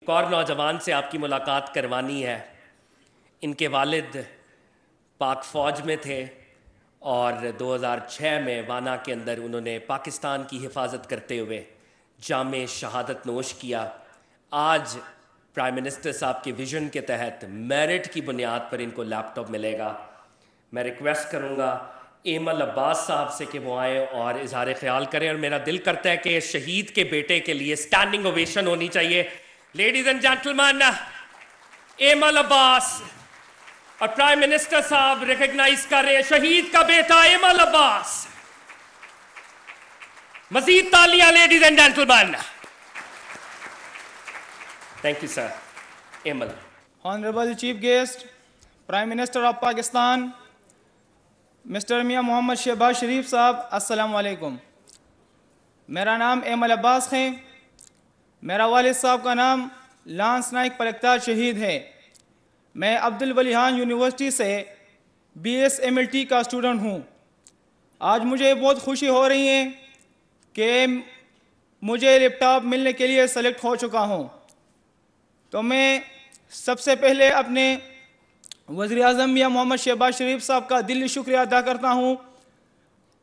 ایک اور نوجوان سے آپ کی ملاقات کروانی ہے. ان کے والد پاک فوج میں تھے اور 2006 میں وانا کے اندر انہوں نے پاکستان کی حفاظت کرتے ہوئے جام شہادت نوش کیا. آج پرائم منسٹر صاحب کے ویژن کے تحت میرٹ کی بنیاد پر ان کو لیپ ٹاپ ملے گا. میں ریکویسٹ کروں گا ایمل عباس صاحب سے کہ وہ آئیں اور اظہار خیال کریں، اور میرا دل کرتا ہے کہ شہید کے بیٹے کے لیے اسٹینڈنگ اوویشن ہونی چاہیے. لیڈیز اینڈ جینٹلمین، ایمل عباس اور پرائم منسٹر صاحب ریکگنائز کر رہے ہیں شہید کا بیٹا ایمل عباس. مزید تالیاں ladies and gentleman. Thank you sir. Aimal. Honorable Chief Guest, Prime Minister of Pakistan, Mr. میاں محمد شہباز شریف صاحب، السلام علیکم. میرا نام ایمل عباس ہے. میرا والد صاحب کا نام لانس نائک پلکتار شہید ہے. میں عبدالولی یونیورسٹی سے BSMLT کا اسٹوڈنٹ ہوں. آج مجھے بہت خوشی ہو رہی ہے کہ مجھے لیپ ٹاپ ملنے کے لیے سلیکٹ ہو چکا ہوں. تو میں سب سے پہلے اپنے وزیر اعظم میاں محمد شہباز شریف صاحب کا دلی شکریہ ادا کرتا ہوں.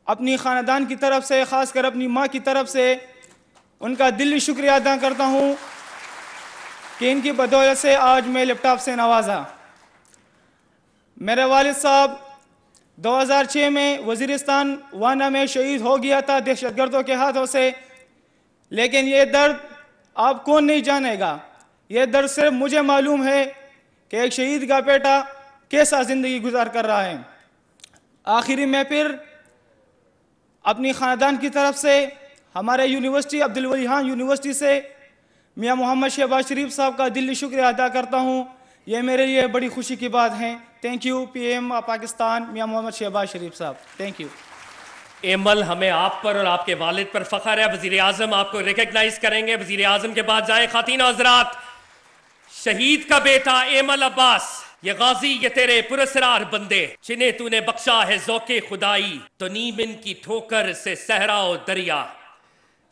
اپنی خاندان کی طرف سے، خاص کر اپنی ماں کی طرف سے ان کا دلی شکریہ ادا کرتا ہوں کہ ان کی بدولت سے آج میں لیپ ٹاپ سے نوازا. میرے والد صاحب 2006 میں وزیرستان وانا میں شہید ہو گیا تھا دہشت گردوں کے ہاتھوں سے. لیکن یہ درد آپ کون نہیں جانے گا. یہ درد صرف مجھے معلوم ہے کہ ایک شہید کا بیٹا کیسا زندگی گزار کر رہا ہے. آخری میں پھر اپنی خاندان کی طرف سے، ہمارے یونیورسٹی عبدالولی یونیورسٹی سے میاں محمد شہباز شریف صاحب کا دلی شکریہ ادا کرتا ہوں. یہ میرے لیے بڑی خوشی کی بات ہے. تھینک یو PM پاکستان میاں محمد شہباز شریف صاحب. Thank you. ایمل، ہمیں آپ پر اور آپ کے والد پر فخر ہے. وزیر اعظم آپ کو ریکگنائز کریں گے. وزیر اعظم کے بعد جائیں خواتین و حضرات. شہید کا بیٹا ایمل عباس، یہ غازی، یہ تیرے پراسرار بندے جنہیں تو نے بخشا ہے ذوق خدائی. تو نیم ان کی ٹھوکر سے صحرا و دریا،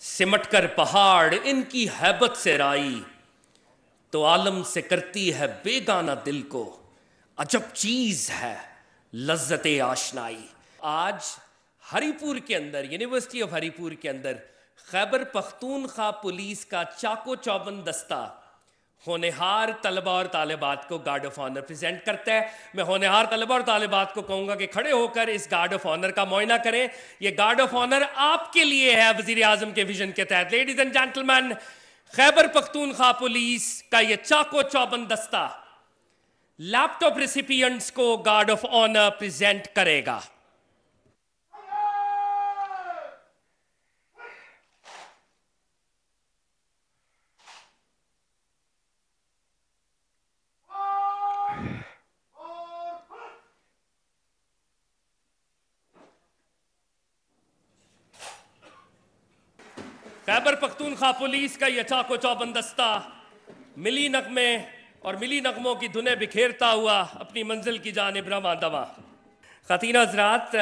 سمٹ کر پہاڑ ان کی ہیبت سے رائی. تو عالم سے کرتی ہے بیگانہ دل کو، عجب چیز ہے لذت آشنائی. آج ہری پور کے اندر، یونیورسٹی آف ہری پور کے اندر، خیبر پختونخوا پولیس کا چاکو چوبند دستہ ہونہار طلبہ اور طالبات کو گارڈ آف آنر پریزنٹ کرتا ہے. میں ہونہار طلبہ اور طالبات کو کہوں گا کہ کھڑے ہو کر اس گارڈ آف آنر کا معائنہ کریں. یہ گارڈ آف آنر آپ کے لیے ہے وزیر اعظم کے ویژن کے تحت. Ladies and gentleman, Khyber Pakhtunkhwa police کا یہ چاکو چوبند دستہ لیپ ٹاپ ریسیپینٹس کو گارڈ آف آنر پریزنٹ کرے گا. خیبر پختونخوا پولیس کا یہ چاکو چوبند دستہ ملی نغمے اور ملی نغموں کی دھنیں بکھیرتا ہوا اپنی منزل کی جانب رواں دواں. خواتین حضرات،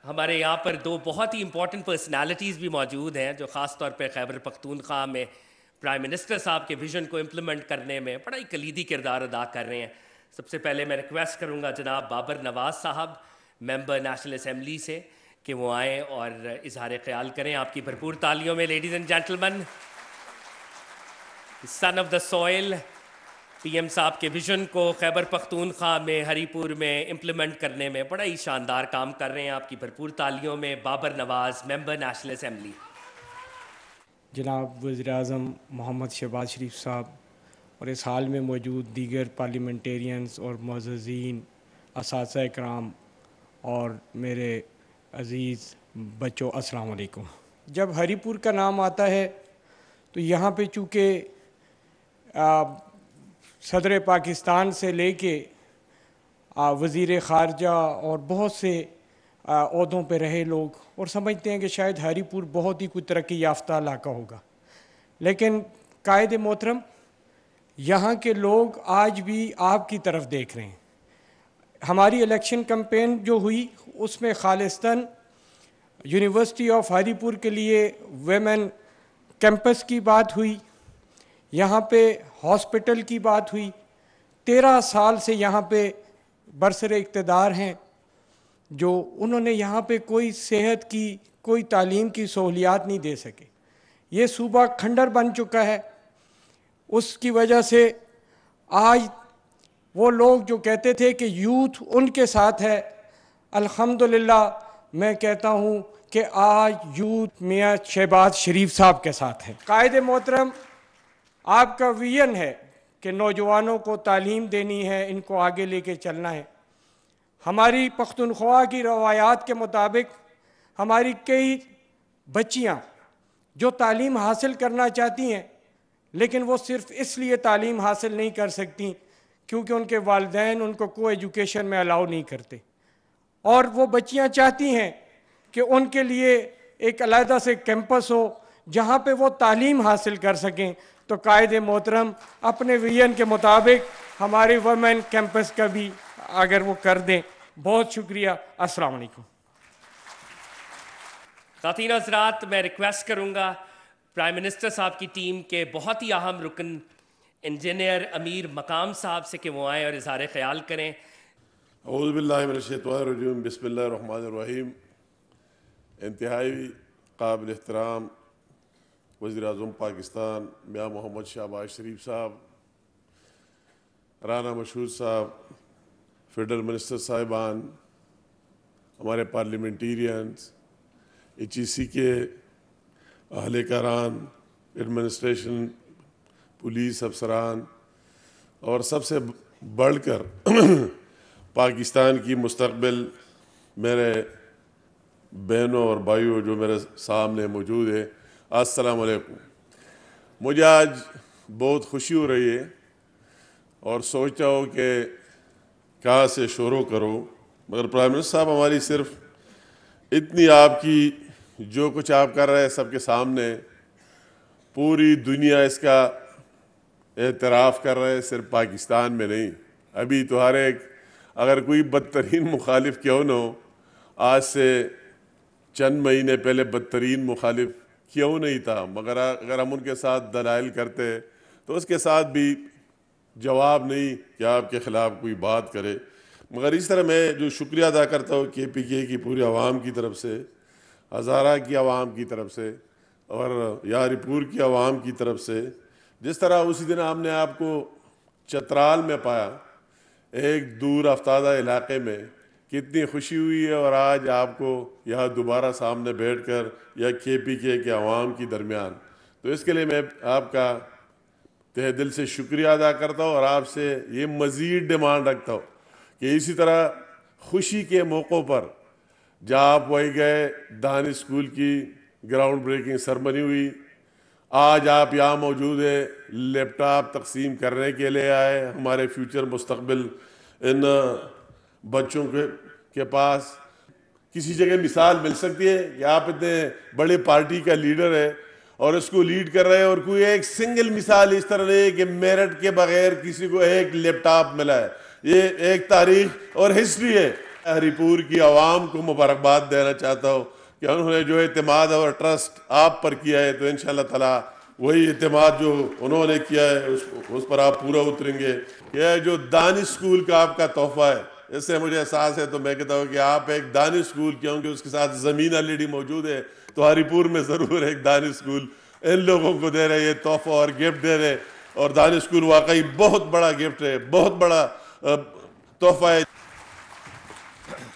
ہمارے یہاں پر دو بہت ہی امپورٹنٹ پرسنالٹیز بھی موجود ہیں جو خاص طور پہ خیبر پختونخوا میں پرائم منسٹر صاحب کے ویژن کو امپلیمنٹ کرنے میں بڑا ہی کلیدی کردار ادا کر رہے ہیں. سب سے پہلے میں ریکویسٹ کروں گا جناب بابر نواز صاحب، ممبر نیشنل اسمبلی سے، کہ وہ آئیں اور اظہار خیال کریں. آپ کی بھرپور تالیوں میں ladies and gentleman. Son of the soil, PM صاحب کے ویژن کو خیبر پختونخوا میں ہری پور میں امپلیمنٹ کرنے میں بڑا ہی شاندار کام کر رہے ہیں. آپ کی بھرپور تالیوں میں بابر نواز، ممبر نیشنل اسمبلی. جناب وزیر اعظم محمد شہباز شریف صاحب اور اس حال میں موجود دیگر پارلیمنٹیرینز اور معززین، اساتذہ اکرام اور میرے عزیز بچوں، السلام علیکم. جب ہری پور کا نام آتا ہے تو یہاں پہ چونکہ صدر پاکستان سے لے کے وزیر خارجہ اور بہت سے عہدوں پہ رہے لوگ اور سمجھتے ہیں کہ شاید ہری پور بہت ہی کوئی ترقی یافتہ علاقہ ہوگا، لیکن قائد محترم، یہاں کے لوگ آج بھی آپ کی طرف دیکھ رہے ہیں. ہماری الیکشن کمپین جو ہوئی اس میں خالصتاً یونیورسٹی آف ہری پور کے لیے ویمن کیمپس کی بات ہوئی. یہاں پہ ہاسپٹل کی بات ہوئی. 13 سال سے یہاں پہ برسر اقتدار ہیں جو انہوں نے یہاں پہ کوئی صحت کی کوئی تعلیم کی سہولیات نہیں دے سکے. یہ صوبہ کھنڈر بن چکا ہے. اس کی وجہ سے آج وہ لوگ جو کہتے تھے کہ یوتھ ان کے ساتھ ہے، الحمدللہ میں کہتا ہوں کہ آج یوتھ میاں شہباز شریف صاحب کے ساتھ ہے. قائد محترم، آپ کا ویژن ہے کہ نوجوانوں کو تعلیم دینی ہے، ان کو آگے لے کے چلنا ہے. ہماری پختونخوا کی روایات کے مطابق ہماری کئی بچیاں جو تعلیم حاصل کرنا چاہتی ہیں لیکن وہ صرف اس لیے تعلیم حاصل نہیں کر سکتی کیونکہ ان کے والدین ان کو ایجوکیشن میں الاؤ نہیں کرتے، اور وہ بچیاں چاہتی ہیں کہ ان کے لیے ایک علیحدہ سے کیمپس ہو جہاں پہ وہ تعلیم حاصل کر سکیں. تو قائد محترم اپنے ویژن کے مطابق ہمارے ویمن کیمپس کا بھی اگر وہ کر دیں. بہت شکریہ. السلام علیکم. خواتین حضرات، میں ریکویسٹ کروں گا پرائم منسٹر صاحب کی ٹیم کے بہت ہی اہم رکن انجینئر امیر مقام صاحب سے کہ وہ آئیں اور اظہار خیال کریں. اعوذ باللہ من الشیطان الرجیم، بسم اللہ الرحمن الرحیم. انتہائی قابل احترام وزیر اعظم پاکستان میاں محمد شہباز شریف صاحب، رانا مشہود صاحب، فیڈرل منسٹر صاحبان، ہمارے پارلیمنٹیرینز، ایچ ای سی کے اہل کاران، ایڈمنسٹریشن، پولیس افسران، اور سب سے بڑھ کر پاکستان کی مستقبل میرے بہنوں اور بھائیوں جو میرے سامنے موجود ہے، السلام علیکم. مجھے آج بہت خوشی ہو رہی ہے اور سوچتا ہوں کہ کہاں سے شروع کروں، مگر پرائم منسٹر صاحب ہماری صرف اتنی آپ کی جو کچھ آپ کر رہے ہیں سب کے سامنے، پوری دنیا اس کا اعتراف کر رہے ہیں، صرف پاکستان میں نہیں. ابھی تو ہر ایک، اگر کوئی بدترین مخالف کیوں نہ ہو، آج سے چند مہینے پہلے بدترین مخالف کیوں نہیں تھا، مگر اگر ہم ان کے ساتھ دلائل کرتے تو اس کے ساتھ بھی جواب نہیں کہ آپ کے خلاف کوئی بات کرے. مگر اس طرح میں جو شکریہ ادا کرتا ہوں کے پی کے کی پوری عوام کی طرف سے، ہزارہ کی عوام کی طرف سے، اور یاری پور کی عوام کی طرف سے. جس طرح اسی دن ہم نے آپ کو چترال میں پایا، ایک دور افتادہ علاقے میں، کتنی خوشی ہوئی ہے، اور آج آپ کو یہاں دوبارہ سامنے بیٹھ کر یا کے پی کے عوام کی درمیان. تو اس کے لیے میں آپ کا تہ دل سے شکریہ ادا کرتا ہوں، اور آپ سے یہ مزید ڈیمانڈ رکھتا ہوں کہ اسی طرح خوشی کے موقعوں پر جہاں آپ وہی گئے، دان اسکول کی گراؤنڈ بریکنگ سرمنی ہوئی، آج آپ یہاں موجود ہیں، لیپ ٹاپ تقسیم کرنے کے لیے آئے. ہمارے فیوچر مستقبل ان بچوں کے پاس کسی جگہ مثال مل سکتی ہے کہ آپ اتنے بڑے پارٹی کا لیڈر ہے اور اس کو لیڈ کر رہے ہیں، اور کوئی ایک سنگل مثال اس طرح نہیں کہ میرٹ کے بغیر کسی کو ایک لیپ ٹاپ ملا ہے. یہ ایک تاریخ اور ہسٹری ہے. ہری پور کی عوام کو مبارکباد دینا چاہتا ہوں کہ انہوں نے جو اعتماد اور ٹرسٹ آپ پر کیا ہے، تو انشاءاللہ تعالیٰ وہی اعتماد جو انہوں نے کیا ہے اس پر آپ پورا اتریں گے. یہ جو دانی اسکول کا آپ کا تحفہ ہے، اس سے مجھے احساس ہے، تو میں کہتا ہوں کہ آپ ایک دانی اسکول، کیونکہ اس کے ساتھ زمین آلریڈی موجود ہے، تو ہری پور میں ضرور ایک دانی اسکول ان لوگوں کو دے رہے، یہ تحفہ اور گفٹ دے رہے. اور دانی اسکول واقعی بہت بڑا گفٹ ہے، بہت بڑا تحفہ ہے.